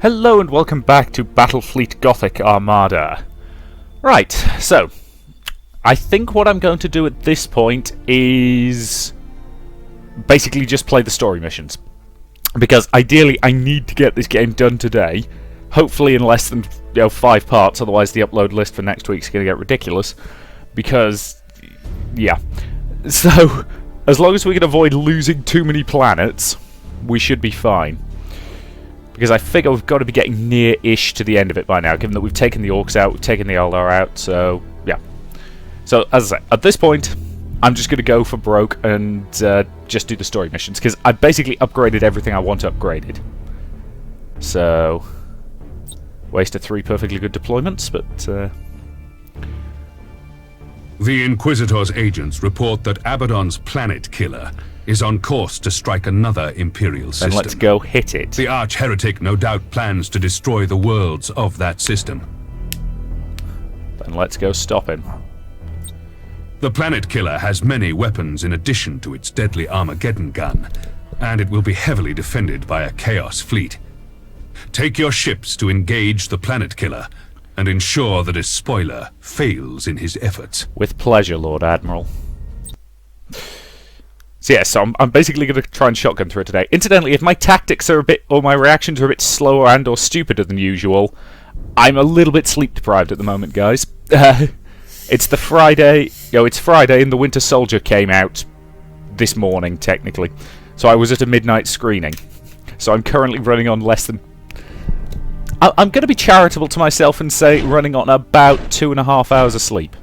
Hello and welcome back to Battlefleet Gothic Armada. Right, so I think what I'm going to do at this point is basically just play the story missions. Because ideally I need to get this game done today, hopefully in less than 5 parts, otherwise the upload list for next week's going to get ridiculous. Because, yeah. So, as long as we can avoid losing too many planets, we should be fine. Because I figure we've got to be getting near-ish to the end of it by now, given that we've taken the Orcs out, we've taken the Eldar out, so yeah. So, as I say, at this point, I'm just going to go for broke and just do the story missions, because I basically upgraded everything I want upgraded. So, wasted 3 perfectly good deployments, but... The Inquisitor's agents report that Abaddon's planet killer is on course to strike another Imperial system. Then let's go hit it. The arch-heretic no doubt plans to destroy the worlds of that system. Then let's go stop him. The planet killer has many weapons in addition to its deadly Armageddon gun, and it will be heavily defended by a Chaos fleet. Take your ships to engage the planet killer, and ensure that his spoiler fails in his efforts. With pleasure, Lord Admiral. So yeah, so I'm basically going to try and shotgun through it today. Incidentally, if my tactics are a bit, or my reactions are a bit slower and or stupider than usual, I'm a little bit sleep deprived at the moment, guys. It's the Friday, it's Friday and the Winter Soldier came out this morning, technically. So I was at a midnight screening. So I'm currently running on less than... I'm going to be charitable to myself and say running on about 2.5 hours of sleep.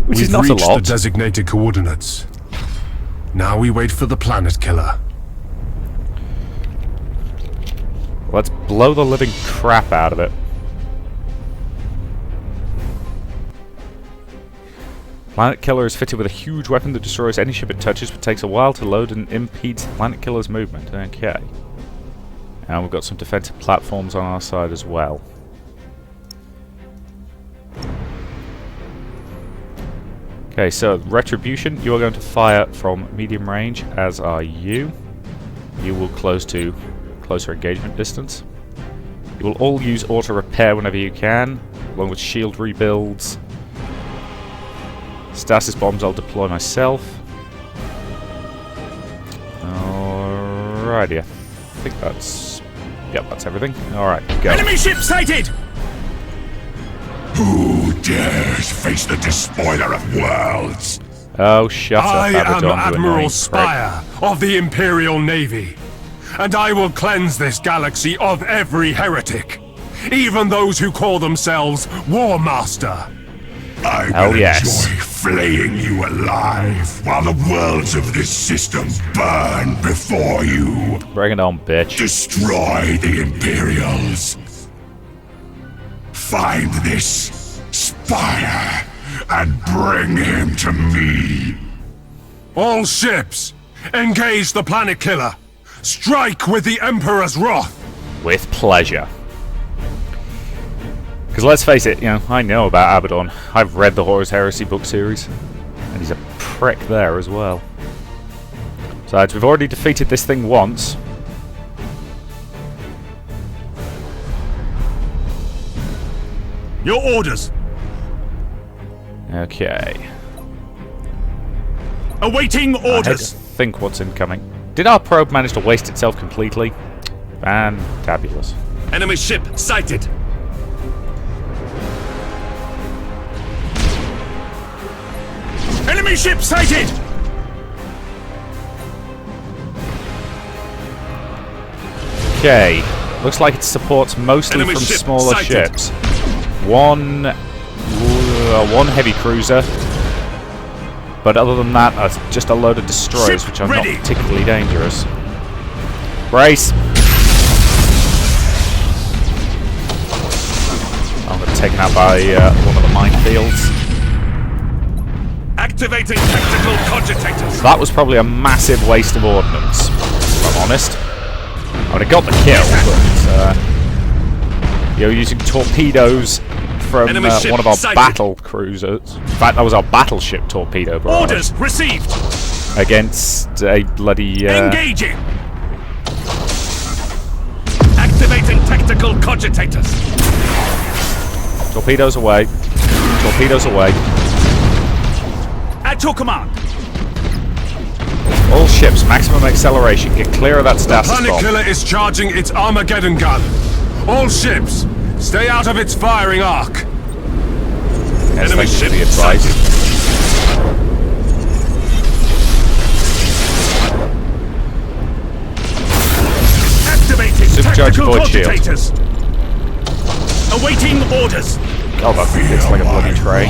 Which is not a lot. We've reached the designated coordinates. Now we wait for the planet killer. Let's blow the living crap out of it. Planet Killer is fitted with a huge weapon that destroys any ship it touches, but takes a while to load and impedes Planet Killer's movement. Okay. And we've got some defensive platforms on our side as well. Okay, so Retribution, you are going to fire from medium range, as are you. You will close to closer engagement distance. You will all use auto repair whenever you can, along with shield rebuilds. Stasis bombs I'll deploy myself. Alrighty, I think that's... Yep, that's everything. Alright, go. Enemy ship sighted! Who dares face the despoiler of worlds? Oh, shut up, Abaddon, I am Admiral Spire of the Imperial Navy, and I will cleanse this galaxy of every heretic, even those who call themselves War Master. I will enjoy flaying you alive while the worlds of this system burn before you. Bring it on, bitch. Destroy the Imperials. Find this Spire and bring him to me. All ships, engage the planet killer. Strike with the Emperor's wrath. With pleasure. Because let's face it, I know about Abaddon. I've read the Horus Heresy book series. And he's a prick there as well. Besides, we've already defeated this thing once. Your orders! Okay. Awaiting orders! I think what's incoming. Did our probe manage to waste itself completely? Fantabulous. Enemy ship sighted! Enemy ship sighted! Okay. Looks like it supports mostly Enemy from ship smaller sighted. ships. One heavy cruiser. But other than that, just a load of destroyers, Ship which are ready. not particularly dangerous. Brace! I'm going to be taken out by one of the minefields. Activating tactical cogitators! That was probably a massive waste of ordnance, if I'm honest. I would have got the kill, but using torpedoes from one of our battle cruisers. In fact, that was our battleship torpedo barrage. Orders received! Against a bloody... Engaging! tactical cogitators. Torpedoes away. Torpedoes away. At your command. All ships, maximum acceleration. Get clear of that status Planet bomb. Killer is charging its Armageddon gun. All ships, stay out of its firing arc. Yes, Enemy thanks for ship the advice. Activating Supercharged tactical void shield. cogitators. Awaiting orders. Oh, that thing looks like a bloody train.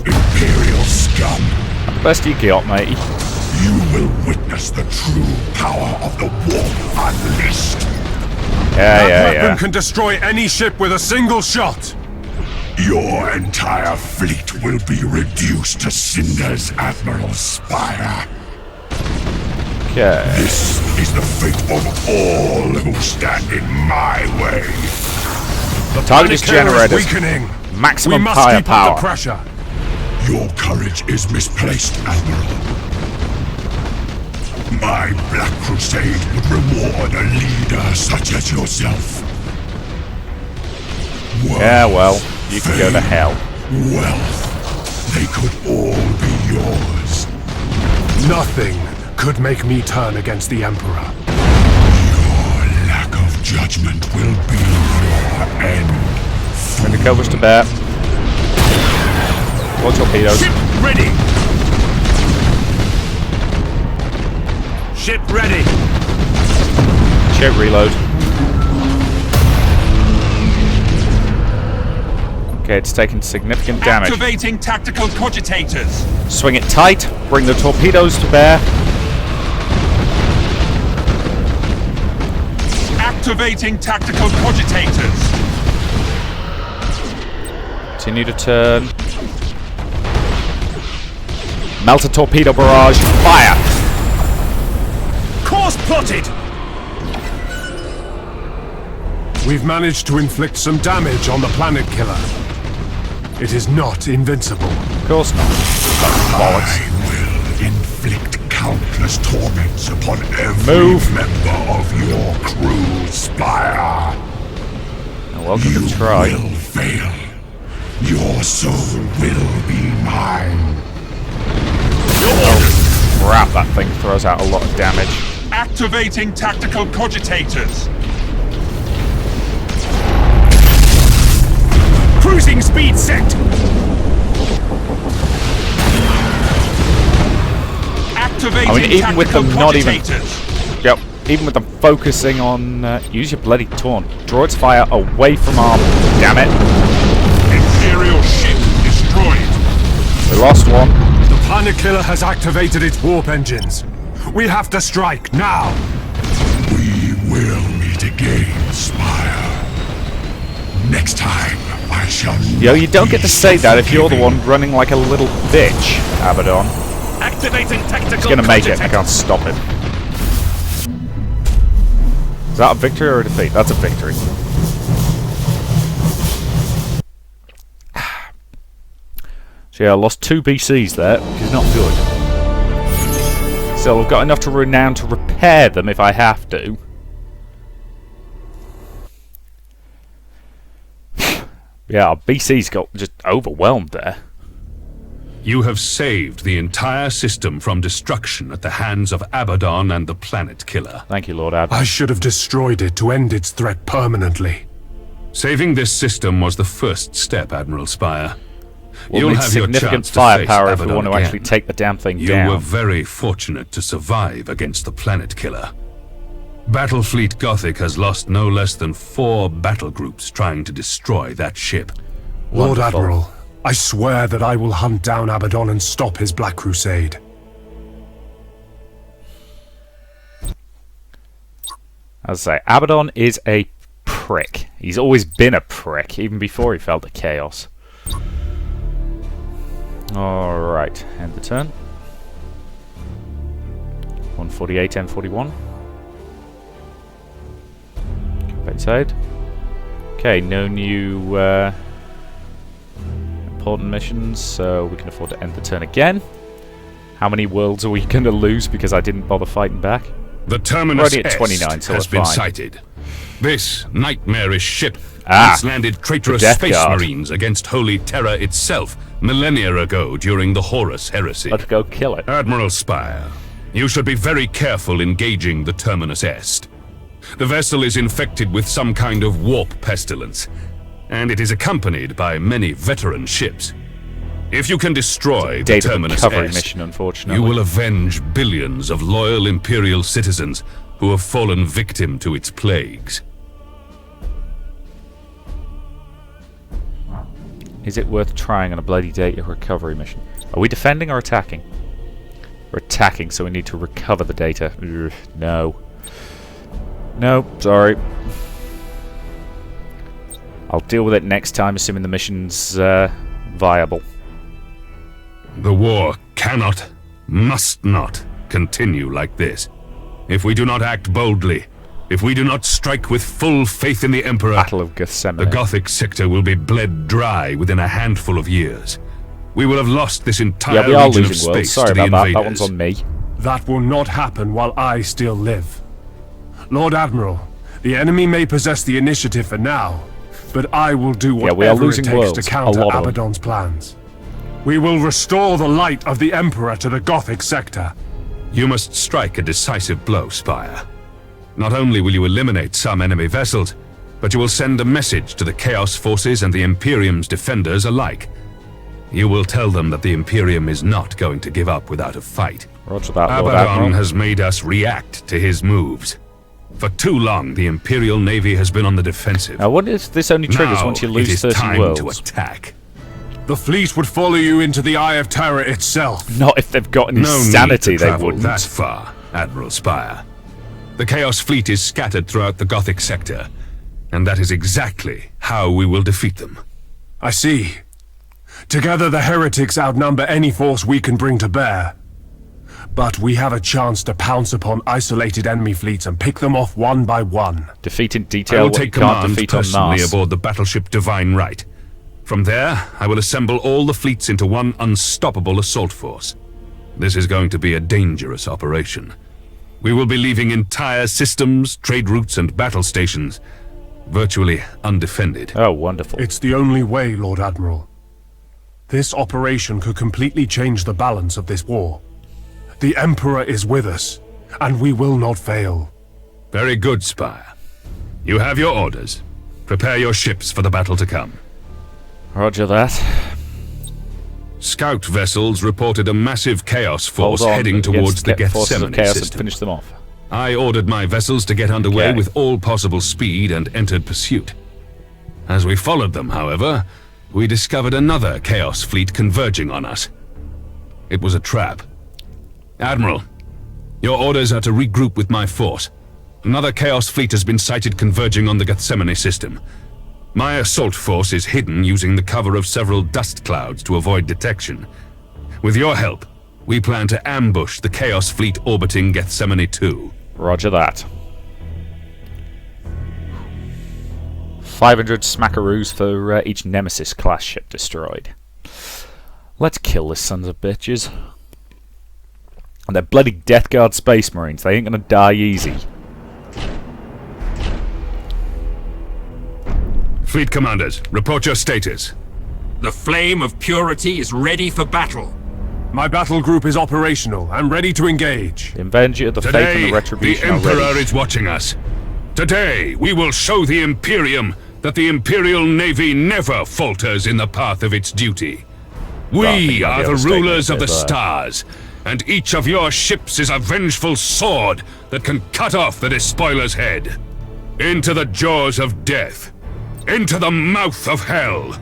Imperial scum. Best you got, matey. You will witness the true power of the warp unleashed. Yeah, That weapon can destroy any ship with a single shot. Your entire fleet will be reduced to cinders, Admiral Spire. Okay. This is the fate of all who stand in my way. The Target is Planet Killer generators. weakening. We Maximum must fire keep up power. the pressure. Your courage is misplaced, Admiral. My Black Crusade would reward a leader such as yourself. Yeah, well, you can go to hell. Wealth, they could all be yours. Nothing could make me turn against the Emperor. Your lack of judgment will be your end. Bring the covers to bear. More torpedoes. Ship ready. Ship ready. Ship reload. Okay, it's taken significant damage. Activating tactical cogitators. Swing it tight. Bring the torpedoes to bear. Activating tactical cogitators. Continue to turn. Melt a torpedo barrage. Fire! Course plotted. We've managed to inflict some damage on the Planet Killer. It is not invincible. Of course not. Bollocks. I will inflict countless torments upon every Move. member of your crew, Spire. Now, welcome You to try. will fail. Your soul will be mine. Crap, that thing throws out a lot of damage. Activating tactical cogitators. Cruising speed set. Activating I mean, even with tactical them not even- cogitators. Yep, even with them focusing on... use your bloody taunt. Droids fire away from armor. Damn it. Imperial ship destroyed. We lost one. The Planet Killer has activated its warp engines. We have to strike now. We will meet again, Spire. Next time, I shall. Yo, you don't get to say that if you're the one running like a little bitch, Abaddon. Activating tactical He's gonna make it. I cogitators. can't stop him. Is that a victory or a defeat? That's a victory. So yeah, I lost 2 BCs there, which is not good. So I've got enough to renown to repair them if I have to. Yeah, our BC's got just overwhelmed there. You have saved the entire system from destruction at the hands of Abaddon and the Planet Killer. Thank you, Lord Ad. I should have destroyed it to end its threat permanently. Saving this system was the first step, Admiral Spire. We'll You'll need have your significant chance to face firepower if we Abaddon want to again. actually take the damn thing You down. were very fortunate to survive against the Planet Killer. Battlefleet Gothic has lost no less than 4 battle groups trying to destroy that ship. Lord Wonderful. Admiral, I swear that I will hunt down Abaddon and stop his Black Crusade. As I say, Abaddon is a prick. He's always been a prick, even before he fell to chaos. Alright, end the turn. 148, M41. Campaign side. Okay, no new important missions, so we can afford to end the turn again. How many worlds are we going to lose because I didn't bother fighting back? The Terminus Already at S 29, so has we're been fine. sighted. This nightmarish ship Ah, once landed traitorous the Death space Guard. marines against Holy Terra itself millennia ago during the Horus Heresy. Let's go kill it. Admiral Spire, you should be very careful engaging the Terminus Est. The vessel is infected with some kind of warp pestilence, and it is accompanied by many veteran ships. If you can destroy the Data Terminus recovery Est, mission, unfortunately. you will avenge billions of loyal Imperial citizens who have fallen victim to its plagues. Is it worth trying on a bloody data recovery mission? Are we defending or attacking? We're attacking, so we need to recover the data. Ugh, no. No, sorry. I'll deal with it next time, assuming the mission's viable. The war cannot, must not continue like this. If we do not act boldly, if we do not strike with full faith in the Emperor, Battle of Gethsemane. the Gothic sector will be bled dry within a handful of years. We will have lost this entire Yeah, we are region of losing world. space Sorry to the about that. invaders. That one's on me. That will not happen while I still live. Lord Admiral, the enemy may possess the initiative for now, but I will do we are whatever it losing takes worlds. to A counter lot of them. Abaddon's plans. We will restore the light of the Emperor to the Gothic sector. You must strike a decisive blow, Spire. Not only will you eliminate some enemy vessels, but you will send a message to the Chaos Forces and the Imperium's defenders alike. You will tell them that the Imperium is not going to give up without a fight. Roger that, Lord Abaddon Admiral. has made us react to his moves. For too long, the Imperial Navy has been on the defensive. Now, what if this only triggers Now once you it lose is 30 time worlds? to attack. The fleet would follow you into the Eye of Terror itself. Not if they've got any No sanity, need to they travel wouldn't. that far, Admiral Spire. The Chaos Fleet is scattered throughout the Gothic sector, and that is exactly how we will defeat them. I see. Together the heretics outnumber any force we can bring to bear. But we have a chance to pounce upon isolated enemy fleets and pick them off one by one. Defeat in I detail will what you take can't command defeat on personally Mars. aboard the battleship Divine Right. From there, I will assemble all the fleets into one unstoppable assault force. This is going to be a dangerous operation. We will be leaving entire systems, trade routes, and battle stations virtually undefended. Oh, wonderful. It's the only way, Lord Admiral. This operation could completely change the balance of this war. The Emperor is with us, and we will not fail. Very good, Spire. You have your orders. Prepare your ships for the battle to come. Roger that. Scout vessels reported a massive Chaos force Hold on. heading towards the Forces of Gethsemane Chaos and system. finish them off. I ordered my vessels to get underway Okay. with all possible speed and entered pursuit. As we followed them, however, we discovered another Chaos fleet converging on us. It was a trap. Admiral, your orders are to regroup with my force. Another Chaos fleet has been sighted converging on the Gethsemane system. My assault force is hidden using the cover of several dust clouds to avoid detection. With your help, we plan to ambush the Chaos fleet orbiting Gethsemane 2. Roger that. 500 smackaroos for each Nemesis class ship destroyed. Let's kill the sons of bitches. And they're bloody Death Guard Space Marines. They ain't gonna die easy. Fleet commanders, report your status. The flame of purity is ready for battle. My battle group is operational and ready to engage. The Avenger, the Faith, and Today, the the Retribution are Emperor ready. is watching us. Today, we will show the Imperium that the Imperial Navy never falters in the path of its duty. Well, I think We that'd are be the overstating rulers it, of the but- stars, and each of your ships is a vengeful sword that can cut off the despoiler's head. Into the jaws of death. Into the mouth of hell.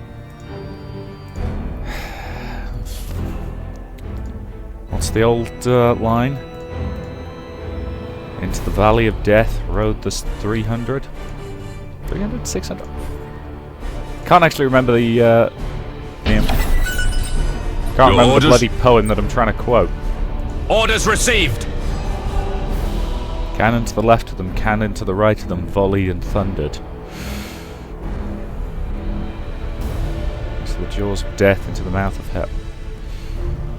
What's the old line? Into the Valley of Death, road this 300? 300? 600? Can't actually remember the name. Can't remember the orders? bloody poem that I'm trying to quote. Orders received. Cannon to the left of them, cannon to the right of them, volleyed and thundered. Into the jaws of death, into the mouth of hell.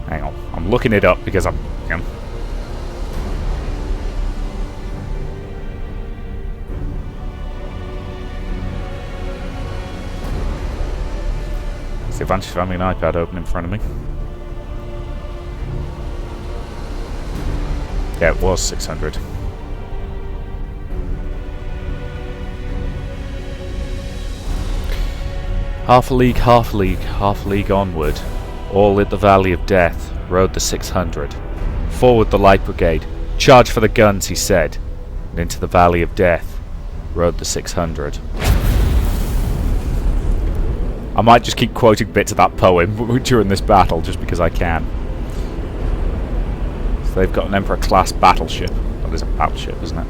Hang on, I'm looking it up because I'm... the advantage of having an iPad open in front of me. Yeah, it was 600. Half a league, half a league, half a league onward. All at the Valley of Death rode the 600. Forward the Light Brigade. Charge for the guns, he said. And into the Valley of Death rode the 600. I might just keep quoting bits of that poem during this battle, just because I can. So they've got an Emperor-class battleship. Well, there's a battleship, isn't it?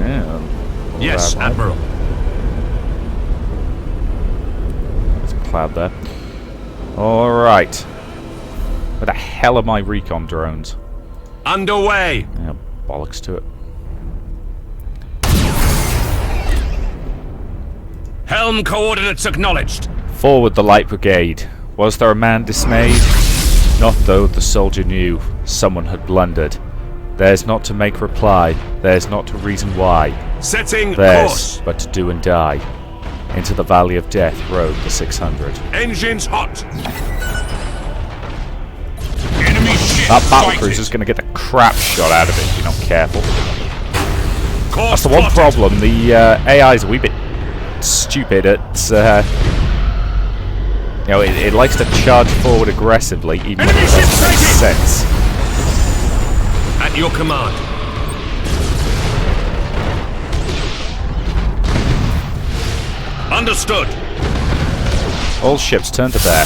Yeah. Yes, Admiral. There's a cloud there. Alright. Where the hell are my recon drones? Underway! Yeah, bollocks to it. Helm coordinates acknowledged. Forward the Light Brigade. Was there a man dismayed? Not though the soldier knew someone had blundered. Theirs not to make reply, theirs not to reason why. Setting Theirs course. but to do and die. Into the Valley of Death rode the 600. Engines hot. Enemy ship That battle sighted. cruiser's going to get the crap shot out of it if you're not careful. Course That's the one plotted. problem. The AI is a wee bit stupid at... you know, it likes to charge forward aggressively, even when it Enemy ship doesn't make sighted! sense. At your command. Understood. All ships turn to bear.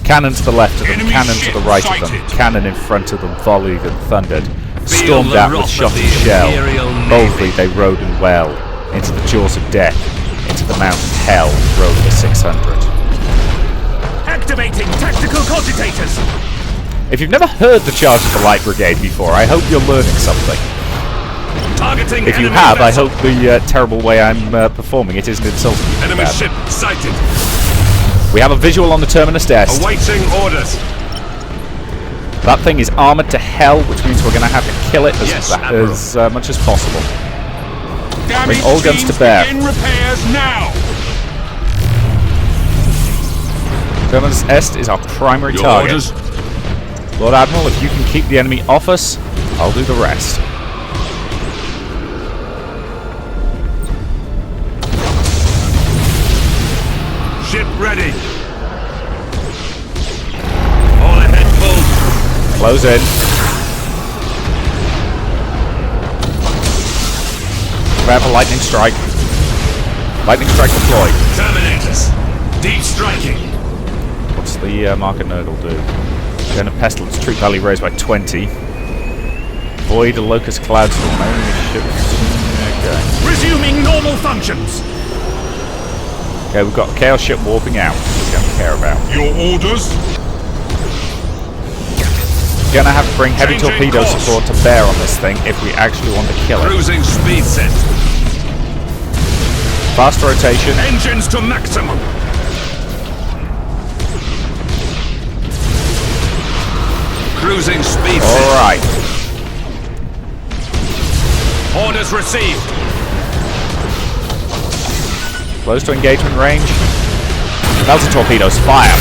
Cannon to the left of them, Enemy cannon to ship the right of them, sighted. cannon in front of them volleyed and thundered. Feel Stormed the out with wrath shot of and the shell. Imperial Boldly Navy. they rode and well. Into the jaws of death. Into the mountain hell rode the 600. Activating tactical cogitators. If you've never heard the charge of the Light Brigade before, I hope you're learning something. Targeting If you enemy have, I vessel. hope the terrible way I'm performing it isn't insulting you. Enemy about it. ship sighted. We have a visual on the Terminus Est. Awaiting orders. That thing is armoured to hell, which means we're going to have to kill it Yes, Admiral. as much as possible. Damage all guns teams to bear. begin repairs now. Terminus Est is our primary Your target. orders. Lord Admiral, if you can keep the enemy off us, I'll do the rest. Ship ready. All ahead, full. Close in. We have a lightning strike. Lightning strike deployed. Terminators. Deep striking. What's the marker nodal do? Going to Pestilence, Troop Valley raised by 20. Void a Locust Cloud Storm. Enemy ships. Okay. Resuming normal functions. Okay, we've got a Chaos ship warping out. We don't care about. Your orders. Gonna have to bring heavy Changing torpedo course. support to bear on this thing if we actually want to kill it. Cruising speed set. Fast rotation. Engines to maximum. Cruising speed set. Alright. Orders received. Close to engagement range. Delta torpedoes, fire.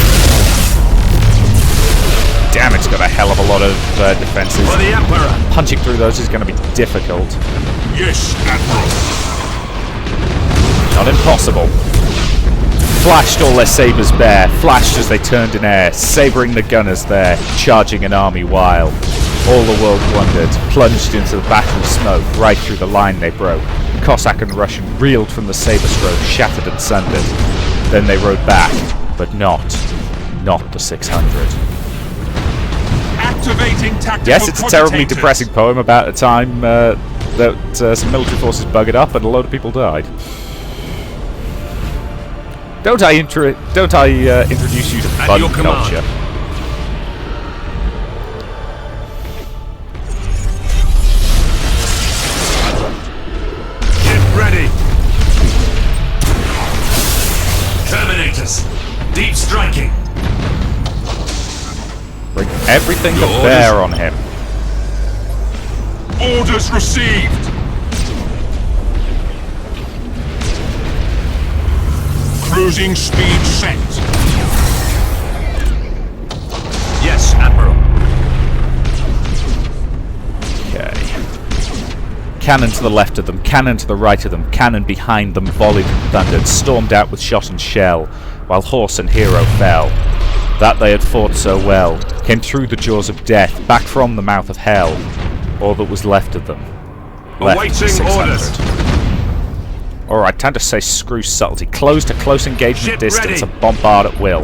Damn, it's got a hell of a lot of defenses. For the Emperor. Punching through those is going to be difficult. Yes, Admiral. Not impossible. Flashed all their sabres bare, flashed as they turned in air, sabering the gunners there, charging an army wild. All the world wondered, plunged into the battle smoke, right through the line they broke. Cossack and Russian reeled from the sabre stroke, shattered and sundered. Then they rode back, but not the 600. Activating tactical Yes, it's a terribly cogitators. depressing poem about a time that some military forces buggered up and a load of people died. Don't I introduce you to At fun your command. culture? Ship ready. Terminators. Deep striking. Bring everything to Your bear orders. on him. Orders received. Cruising speed set. Cannon to the left of them, cannon to the right of them, cannon behind them volleyed and thundered, stormed out with shot and shell, while horse and hero fell. That they had fought so well, came through the jaws of death, back from the mouth of hell, all that was left of them. Awaiting orders. Alright, time to say screw subtlety. Close to close engagement Ship distance ready. and bombard at will.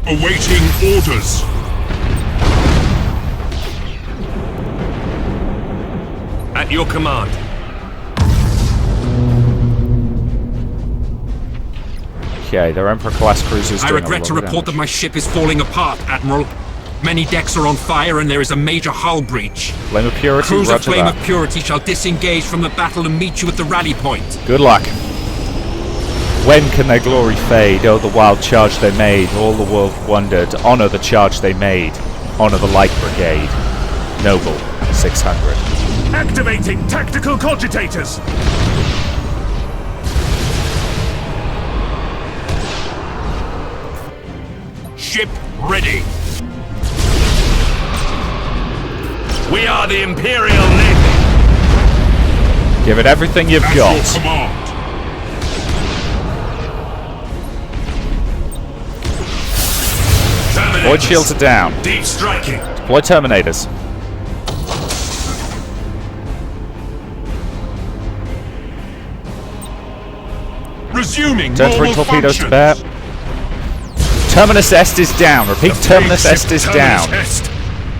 Awaiting orders. At your command. Okay, their Emperor-class cruisers I doing a regret lot to of report that damage. my ship is falling apart, Admiral. Many decks are on fire and there is a major hull breach. Flame of Purity, Crews of roger Flame that. of Purity shall disengage from the battle and meet you at the rally point. Good luck. When can their glory fade? Oh, the wild charge they made. All the world wondered. Honour the charge they made. Honour the Light Brigade. Noble 600. Activating tactical cogitators! Ship ready. We are the Imperial Navy. Give it everything you've At got. your command. Void shields are down. Deep striking. Deploy Terminators. Resuming Turn 3 normal torpedoes to functions. bear. Terminus Est is down. Repeat, Terminus Est is down. Est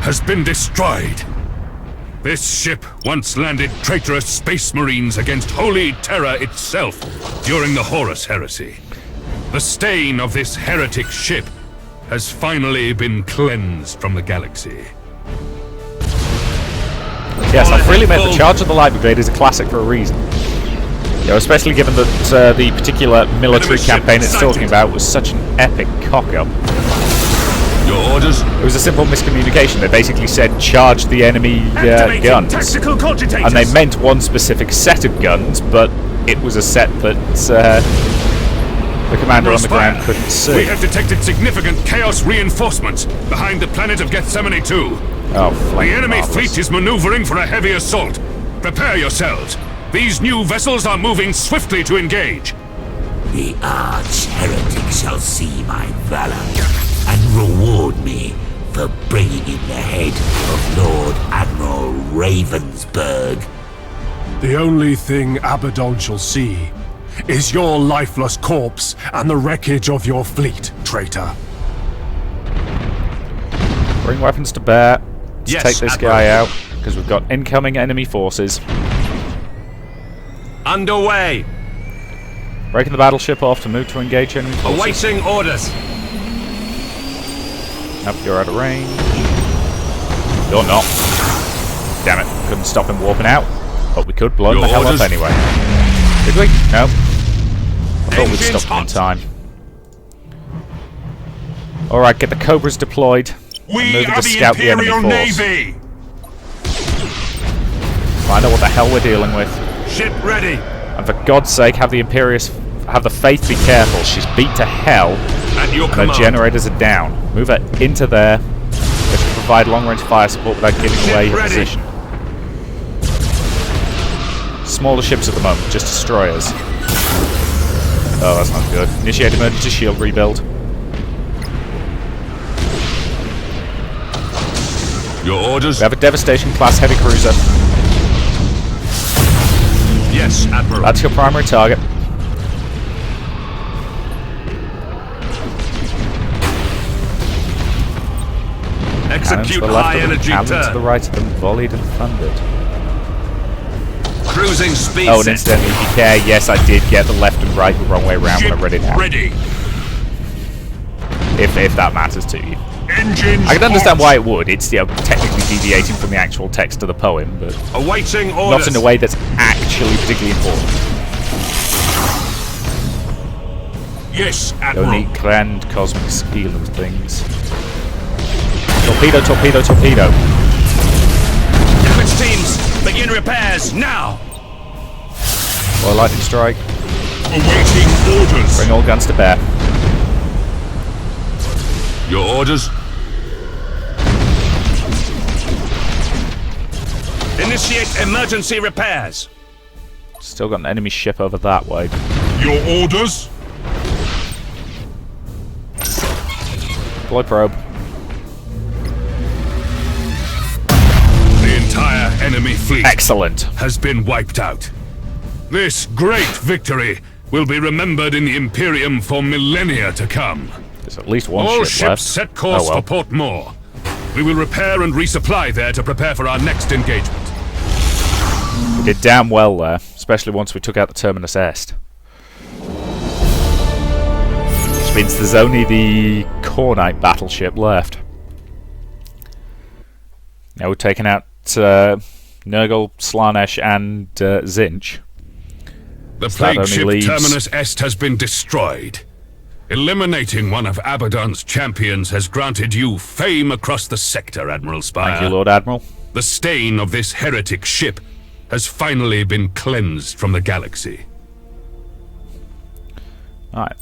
has been destroyed. This ship once landed traitorous space marines against Holy Terra itself during the Horus Heresy. The stain of this heretic ship has finally been cleansed from the galaxy. Yes, I freely admit the Charge of the Light Brigade is a classic for a reason. You know, especially given that the particular military Enemy ship campaign it's sighted. talking about was such an epic cock-up. Your orders? It was a simple miscommunication. They basically said, charge the enemy Activating guns. tactical cogitators! And they meant one specific set of guns, but it was a set that the commander on the ground couldn't We see. have detected significant chaos reinforcements behind the planet of Gethsemane 2. Oh, The flaming enemy marvelous. fleet is maneuvering for a heavy assault. Prepare yourselves. These new vessels are moving swiftly to engage. The arch-heretic shall see my valor and reward me for bringing in the head of Lord Admiral Ravensburg. The only thing Abaddon shall see is your lifeless corpse and the wreckage of your fleet, traitor. Bring weapons to bear. Let's Yes, take this Admiral. guy out, because we've got incoming enemy forces. Underway. Breaking the battleship off to move to engage enemy forces. Awaiting orders. Nope, you're out of range. You're not. Damn it, couldn't stop him warping out. But we could blow him Your the hell up orders? anyway. Did we? Nope. I thought we'd Engines stop him in hot. time. Alright, get the Cobras deployed. and We moving are to the scout the enemy Imperial force. Navy. Find out what the hell we're dealing with. Ship ready. And for God's sake, have the Imperius have the faith be careful. She's beat to hell. At your And her command. generators are down. Move her into there. They should provide long-range fire support without giving Ship away her ready. position. Smaller ships at the moment, just destroyers. Oh, that's not good. Initiate emergency shield rebuild. Your orders? We have a Devastation-class heavy cruiser. Yes, Admiral. That's your primary target. Cannon to Execute the left high of them, energy cannon to the turn. right of them, volleyed and thundered. Cruising speed Oh, and set. incidentally, if you care, yes, I did get the left and right the wrong way around when I Ship read it out. ready. If that matters to you. Engines I can understand hot. why it would. It's, you know, technically deviating from the actual text of the poem, but Awaiting not orders. in a way that's actually particularly important. Yes, The Admiral. only grand cosmic scheme of things. Torpedo, torpedo, torpedo. Damage teams, begin repairs now. Or lightning strike. Awaiting orders. Bring all guns to bear. Your orders? Initiate emergency repairs. Still got an enemy ship over that way. Your orders? Deploy probe. The entire enemy fleet Excellent. has been wiped out. This great victory will be remembered in the Imperium for millennia to come. There's at least one All ship ships left. set course Oh, well. for Port Moore. We will repair and resupply there to prepare for our next engagement. We did damn well there, especially once we took out the Terminus Est. Which means there's only the Cornite battleship left. Now we've taken out Nurgle, Slanesh, and Zinch. The So that plague only ship leaves- Terminus Est has been destroyed. Eliminating one of Abaddon's champions has granted you fame across the sector, Admiral Spire. Thank you, Lord Admiral. The stain of this heretic ship has finally been cleansed from the galaxy. Alright,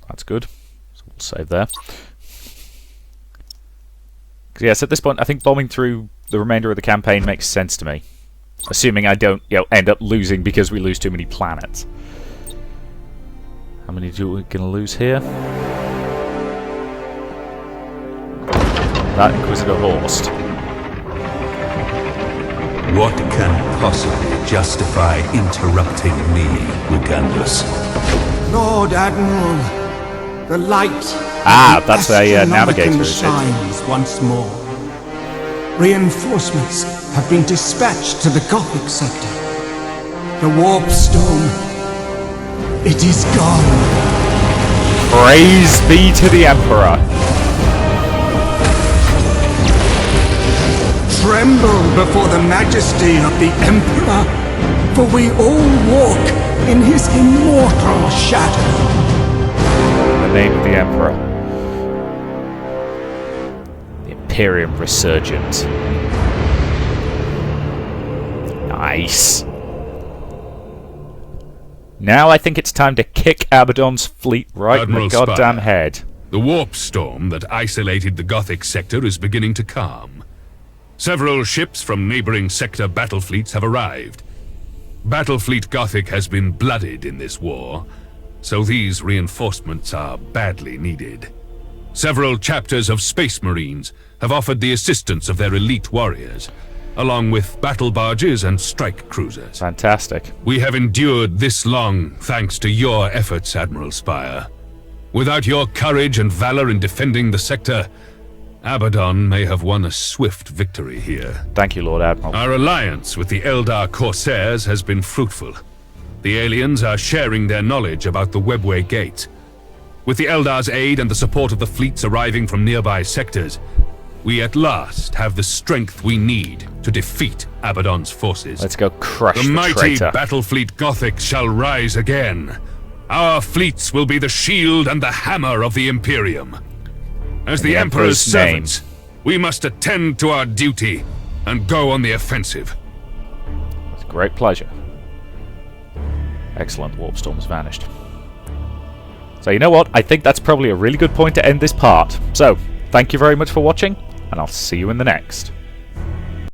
that's good. So we'll save there. 'Cause yes, at this point, I think bombing through the remainder of the campaign makes sense to me. Assuming I don't, end up losing because we lose too many planets. How many do we gonna lose here? That Inquisitor Horst. What can possibly justify interrupting me, Ugandus? Lord Admiral, the light Ah, that's a navigator, is it? shines once more. Reinforcements have been dispatched to the Gothic sector. The warp stone, it is gone. Praise be to the Emperor. Tremble before the majesty of the Emperor, for we all walk in his immortal shadow. In the name of the Emperor. The Imperium Resurgent. Nice. Now I think it's time to kick Abaddon's fleet right Admiral in the goddamn Spire. head. The warp storm that isolated the Gothic sector is beginning to calm. Several ships from neighboring sector battlefleets have arrived. Battlefleet Gothic has been blooded in this war, so these reinforcements are badly needed. Several chapters of Space Marines have offered the assistance of their elite warriors, along with battle barges and strike cruisers. Fantastic. We have endured this long thanks to your efforts, Admiral Spire. Without your courage and valor in defending the sector, Abaddon may have won a swift victory here. Thank you, Lord Admiral. Our alliance with the Eldar Corsairs has been fruitful. The aliens are sharing their knowledge about the Webway Gate. With the Eldar's aid and the support of the fleets arriving from nearby sectors, we at last have the strength we need to defeat Abaddon's forces. Let's go crush The the mighty traitor. Battlefleet Gothic shall rise again. Our fleets will be the shield and the hammer of the Imperium. As the Emperor's servants, we must attend to our duty and go on the offensive. With great pleasure. Excellent, Warp Storm's vanished. So you know what? I think that's probably a really good point to end this part. So, thank you very much for watching, and I'll see you in the next.